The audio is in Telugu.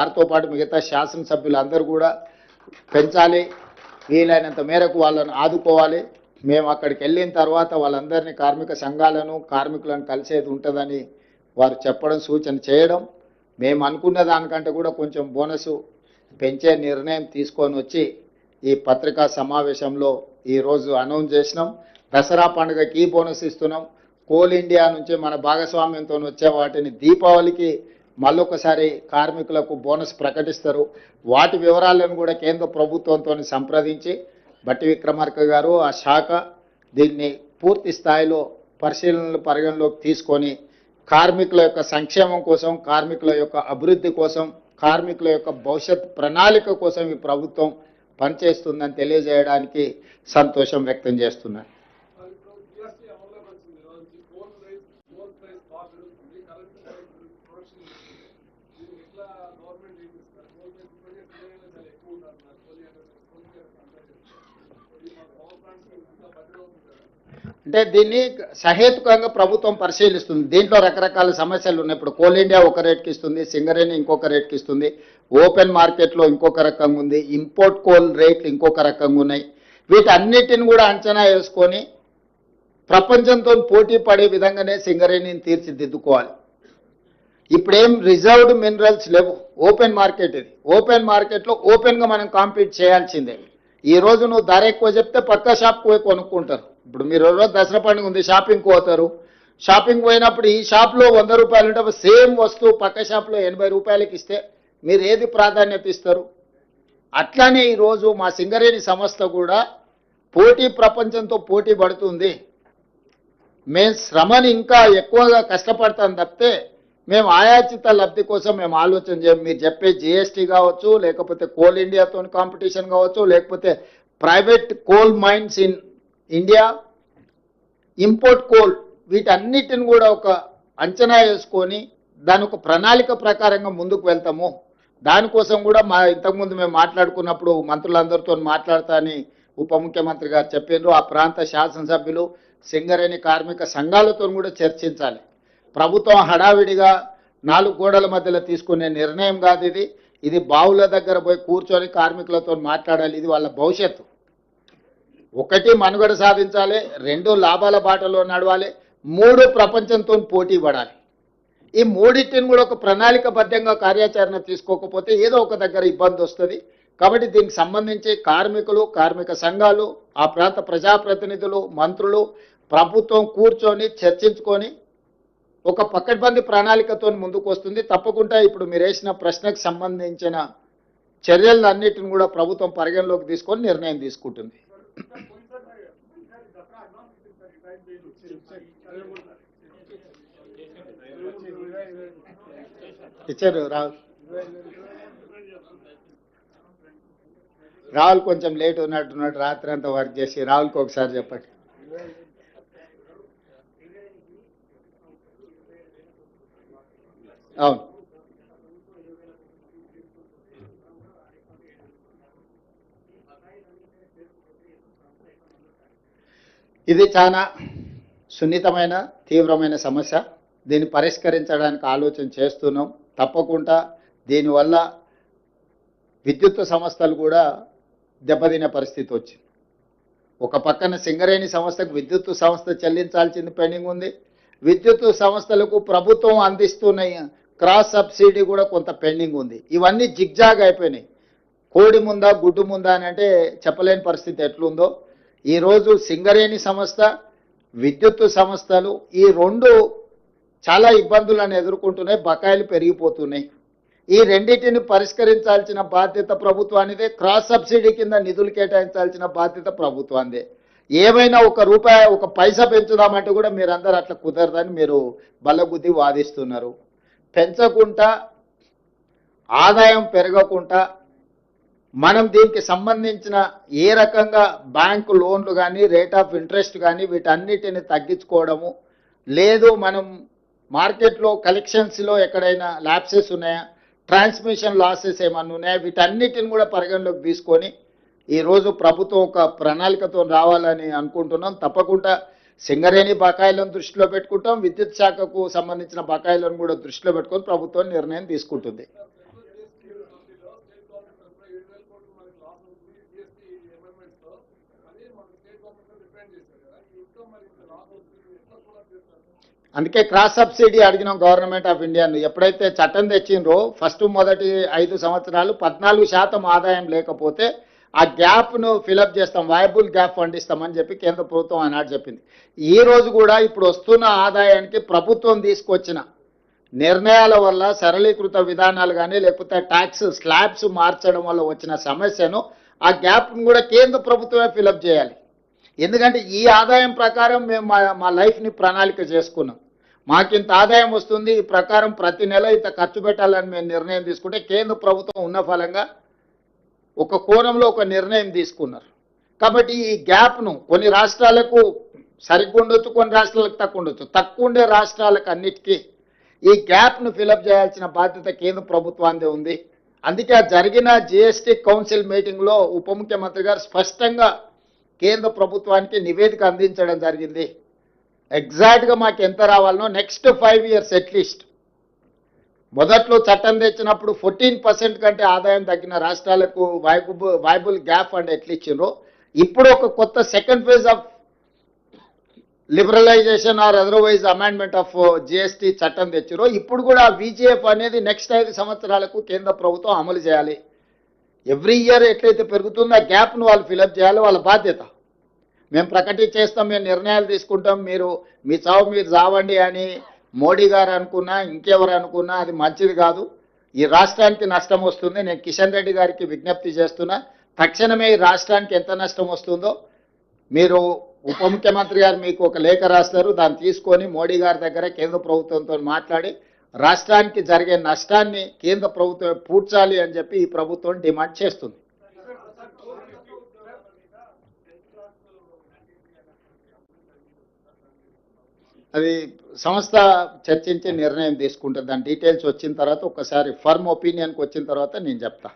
వారితో పాటు మిగతా శాసనసభ్యులందరూ కూడా పెంచాలి, వీలైనంత మేరకు వాళ్ళను ఆదుకోవాలి. మేము అక్కడికి వెళ్ళిన తర్వాత వాళ్ళందరినీ కార్మిక సంఘాలను కార్మికులను కలిసేది ఉంటుందని వారు చెప్పడం, సూచన చేయడం, మేము అనుకున్న దానికంటే కూడా కొంచెం బోనసు పెంచే నిర్ణయం తీసుకొని వచ్చి ఈ పత్రికా సమావేశంలో ఈరోజు అనౌన్స్ చేసినాం. దసరా పండుగకి బోనస్ ఇస్తున్నాం. కోల్ ఇండియా నుంచి మన భాగస్వామ్యంతో వచ్చే వాటిని దీపావళికి మళ్ళొకసారి కార్మికులకు బోనస్ ప్రకటిస్తారు. వాటి వివరాలను కూడా కేంద్ర ప్రభుత్వంతో సంప్రదించి బట్టి విక్రమార్క గారు ఆ శాఖ దీన్ని పూర్తి స్థాయిలో పరిగణలోకి తీసుకొని కార్మికుల యొక్క సంక్షేమం కోసం, కార్మికుల యొక్క అభివృద్ధి కోసం, కార్మికుల యొక్క భవిష్యత్ ప్రణాళిక కోసం ఈ ప్రభుత్వం పనిచేస్తుందని తెలియజేయడానికి సంతోషం వ్యక్తం చేస్తున్నాను. అంటే దీన్ని సహేతుకంగా ప్రభుత్వం పరిశీలిస్తుంది. దీంట్లో రకరకాల సమస్యలు ఉన్నాయి. ఇప్పుడు కోల్ ఇండియా ఒక రేట్కి ఇస్తుంది, సింగరేణి ఇంకొక రేట్కి ఇస్తుంది, ఓపెన్ మార్కెట్లో ఇంకొక రకంగా ఉంది, ఇంపోర్ట్ కోల్ రేట్లు ఇంకొక రకంగా ఉన్నాయి. వీటన్నిటిని కూడా అంచనా వేసుకొని ప్రపంచంతో పోటీ పడే విధంగానే సింగరేణిని తీర్చిదిద్దుకోవాలి. ఇప్పుడేం రిజర్వ్డ్ మినరల్స్ లేవు, ఓపెన్ మార్కెట్ ఇది. ఓపెన్ మార్కెట్లో ఓపెన్గా మనం కాంపీట్ చేయాల్సిందే. ఈరోజు నువ్వు ధర ఎక్కువ చెప్తే పక్క షాప్కి పోయి కొనుక్కుంటారు. ఇప్పుడు మీరు రోజు దసరా పండుగ ఉంది, షాపింగ్కి పోతారు. షాపింగ్ పోయినప్పుడు ఈ షాప్లో 100 రూపాయలు ఉంటే సేమ్ వస్తువు పక్క షాప్లో 80 రూపాయలకి ఇస్తే మీరు ఏది ప్రాధాన్యత ఇస్తారు? అట్లానే ఈరోజు మా సింగరేణి సంస్థ కూడా ప్రపంచంతో పోటీ పడుతుంది. మేము శ్రమని ఇంకా ఎక్కువగా కష్టపడతాం తప్పితే మేము ఆయాచిత లబ్ధి కోసం మేము ఆలోచన చేయం. మీరు చెప్పే జిఎస్టీ కావచ్చు, లేకపోతే కోల్ ఇండియాతో కాంపిటీషన్ కావచ్చు, లేకపోతే private coal mines in India, import coal, వీటన్నిటిని కూడా ఒక అంచనా వేసుకొని దాని ఒక ప్రణాళిక ప్రకారంగా ముందుకు వెళ్తాము. దానికోసం కూడా ఇంతకుముందు మేము మాట్లాడుకున్నప్పుడు మంత్రులందరితో మాట్లాడతా అని ఉప ముఖ్యమంత్రి గారు చెప్పారు. ఆ ప్రాంత శాసనసభ్యులు, సింగరేణి కార్మిక సంఘాలతో కూడా చర్చించాలి. ప్రభుత్వం హడావిడిగా 4 గోడల మధ్యలో తీసుకునే నిర్ణయం కాదు ఇది. ఇది బావుల దగ్గర పోయి కూర్చొని కార్మికులతో మాట్లాడాలి. ఇది వాళ్ళ భవిష్యత్తు. 1 మనుగడ సాధించాలి, 2 లాభాల బాటలో నడవాలి, 3 ప్రపంచంతో పోటీ పడాలి. ఈ మూడింటిని కూడా ఒక ప్రణాళికబద్ధంగా కార్యాచరణ తీసుకోకపోతే ఏదో ఒక దగ్గర ఇబ్బంది వస్తుంది. కాబట్టి దీనికి సంబంధించి కార్మికులు, కార్మిక సంఘాలు, ఆ ప్రాంత ప్రజాప్రతినిధులు, మంత్రులు, ప్రభుత్వం కూర్చొని చర్చించుకొని ఒక పకడ్బందీ ప్రణాళికతో ముందుకు వస్తుంది. తప్పకుండా ఇప్పుడు మీరు వేసిన ప్రశ్నకు సంబంధించిన చర్యలన్నిటిని కూడా ప్రభుత్వం పరిగణలోకి తీసుకొని నిర్ణయం తీసుకుంటుంది. ఇచ్చారు రాహుల్ కొంచెం లేట్ ఉన్నట్టున్నాడు, రాత్రి అంతా వర్క్ చేసి. రాహుల్కి ఒకసారి చెప్పండి. అవును, ఇది చాలా సున్నితమైన తీవ్రమైన సమస్య. దీన్ని పరిష్కరించడానికి ఆలోచన చేస్తున్నాం. తప్పకుండా దీనివల్ల విద్యుత్ సంస్థలు కూడా దెబ్బతినే పరిస్థితి వచ్చింది. ఒక పక్కన సింగరేణి సంస్థకు విద్యుత్ సంస్థ చెల్లించాల్సింది పెండింగ్ ఉంది. విద్యుత్ సంస్థలకు ప్రభుత్వం అందిస్తున్న క్రాస్ సబ్సిడీ కూడా కొంత పెండింగ్ ఉంది. ఇవన్నీ జిగ్జాగ్ అయిపోయినాయి. కోడి ముందా గుడ్డు ముందా అని అంటే చెప్పలేని పరిస్థితి ఎట్లుందో. ఈరోజు సింగరేణి సంస్థ, విద్యుత్ సంస్థలు ఈ 2 చాలా ఇబ్బందులను ఎదుర్కొంటున్నాయి. బకాయిలు పెరిగిపోతున్నాయి. ఈ రెండింటిని పరిష్కరించాల్సిన బాధ్యత ప్రభుత్వానిదే. క్రాస్ సబ్సిడీ కింద నిధులు కేటాయించాల్సిన బాధ్యత ప్రభుత్వానిదే. ఏమైనా 1 రూపాయి 1 పైసా పెంచుదామంటే కూడా మీరందరూ అట్లా కుదరదని మీరు బల్లగుద్ది వాదిస్తున్నారు. పెంచకుండా, ఆదాయం పెరగకుండా మనం దీనికి సంబంధించిన ఏ రకంగా బ్యాంకు లోన్లు కానీ, రేట్ ఆఫ్ ఇంట్రెస్ట్ కానీ వీటన్నిటిని తగ్గించుకోవడము లేదు. మనం మార్కెట్లో కలెక్షన్స్లో ఎక్కడైనా ల్యాప్సెస్ ఉన్నాయా, ట్రాన్స్మిషన్ లాసెస్ ఏమన్నా ఉన్నాయా, వీటన్నిటిని కూడా పరిగణలోకి తీసుకొని ఈరోజు ప్రభుత్వం ఒక ప్రణాళికతో రావాలని అనుకుంటున్నాం. తప్పకుండా సింగరేణి బకాయిలను దృష్టిలో పెట్టుకుంటాం. విద్యుత్ శాఖకు సంబంధించిన బకాయిలను కూడా దృష్టిలో పెట్టుకొని ప్రభుత్వం నిర్ణయం తీసుకుంటుంది. అందుకే క్రాస్ సబ్సిడీ అడిగినాం గవర్నమెంట్ ఆఫ్ ఇండియాను. ఎప్పుడైతే చట్టం తెచ్చిండ్రో ఫస్ట్ మొదటి 5 సంవత్సరాలు 14% ఆదాయం లేకపోతే ఆ గ్యాప్ను ఫిలప్ చేస్తాం, వయబుల్ గ్యాప్ ఫండ్ ఇస్తామని చెప్పి కేంద్ర ప్రభుత్వం ఆనాడు చెప్పింది. ఈ రోజు కూడా ఇప్పుడు వస్తున్న ఆదాయానికి ప్రభుత్వం తీసుకొచ్చిన నిర్ణయాల వల్ల సరళీకృత విధానాలు కానీ లేకపోతే ట్యాక్స్ స్లాబ్స్ మార్చడం వల్ల వచ్చిన సమస్యను ఆ గ్యాప్ను కూడా కేంద్ర ప్రభుత్వమే ఫిలప్ చేయాలి. ఎందుకంటే ఈ ఆదాయం ప్రకారం మేము మా లైఫ్ని ప్రణాళిక చేసుకున్నాం. మాకింత ఆదాయం వస్తుంది, ఈ ప్రకారం ప్రతి నెల ఇంత ఖర్చు పెట్టాలని మేము నిర్ణయం తీసుకుంటే కేంద్ర ప్రభుత్వం ఉన్న ఫలంగా ఒక కోణంలో ఒక నిర్ణయం తీసుకున్నారు. కాబట్టి ఈ గ్యాప్ను కొన్ని రాష్ట్రాలకు సరిగ్గా ఉండొచ్చు, కొన్ని రాష్ట్రాలకు తక్కువ ఉండొచ్చు. తక్కువ ఉండే రాష్ట్రాలకు అన్నిటికీ ఈ గ్యాప్ను ఫిలప్ చేయాల్సిన బాధ్యత కేంద్ర ప్రభుత్వానికి ఉంది. అందుకే ఆ జరిగిన జిఎస్టీ కౌన్సిల్ మీటింగ్లో ఉప ముఖ్యమంత్రి గారు స్పష్టంగా కేంద్ర ప్రభుత్వానికి నివేదిక అందించడం జరిగింది. ఎగ్జాక్ట్గా మాకు ఎంత రావాలనో నెక్స్ట్ 5 years అట్లీస్ట్. మొదట్లో చట్టం తెచ్చినప్పుడు 14% కంటే ఆదాయం తగ్గిన రాష్ట్రాలకు వైబుల్ గ్యాప్ ఫండ్ ఎట్లా ఇచ్చిండ్రో ఇప్పుడు ఒక కొత్త second phase of liberalisation or otherwise amendment of GST చట్టం తెచ్చిరో ఇప్పుడు కూడా విజిఎఫ్ అనేది నెక్స్ట్ 5 సంవత్సరాలకు కేంద్ర ప్రభుత్వం అమలు చేయాలి. ఎవ్రీ ఇయర్ ఎట్లయితే పెరుగుతుందో ఆ గ్యాప్ను వాళ్ళు ఫిలప్ చేయాలి, వాళ్ళ బాధ్యత. మేము ప్రకటించేస్తాం, మేము నిర్ణయాలు తీసుకుంటాం, మీరు మీ చావు మీరు చావండి అని మోడీ గారు అనుకున్నా ఇంకెవరు అనుకున్నా అది మంచిది కాదు. ఈ రాష్ట్రానికి నష్టం వస్తుంది. నేను కిషన్ రెడ్డి గారికి విజ్ఞప్తి చేస్తున్నా, తక్షణమే ఈ రాష్ట్రానికి ఎంత నష్టం వస్తుందో మీరు ఉప ముఖ్యమంత్రి గారు మీకు ఒక లేఖ రాస్తారు, దాన్ని తీసుకొని మోడీ గారి దగ్గర కేంద్ర ప్రభుత్వంతో మాట్లాడి రాష్ట్రానికి జరిగే నష్టాన్ని కేంద్ర ప్రభుత్వం పూడ్చాలి అని చెప్పి ఈ ప్రభుత్వం డిమాండ్ చేస్తుంది. అది సంస్థ చర్చించి నిర్ణయం తీసుకుంటుంది. దాని డీటెయిల్స్ వచ్చిన తర్వాత ఒకసారి ఫర్మ్ ఒపీనియన్కి వచ్చిన తర్వాత నేను చెప్తా.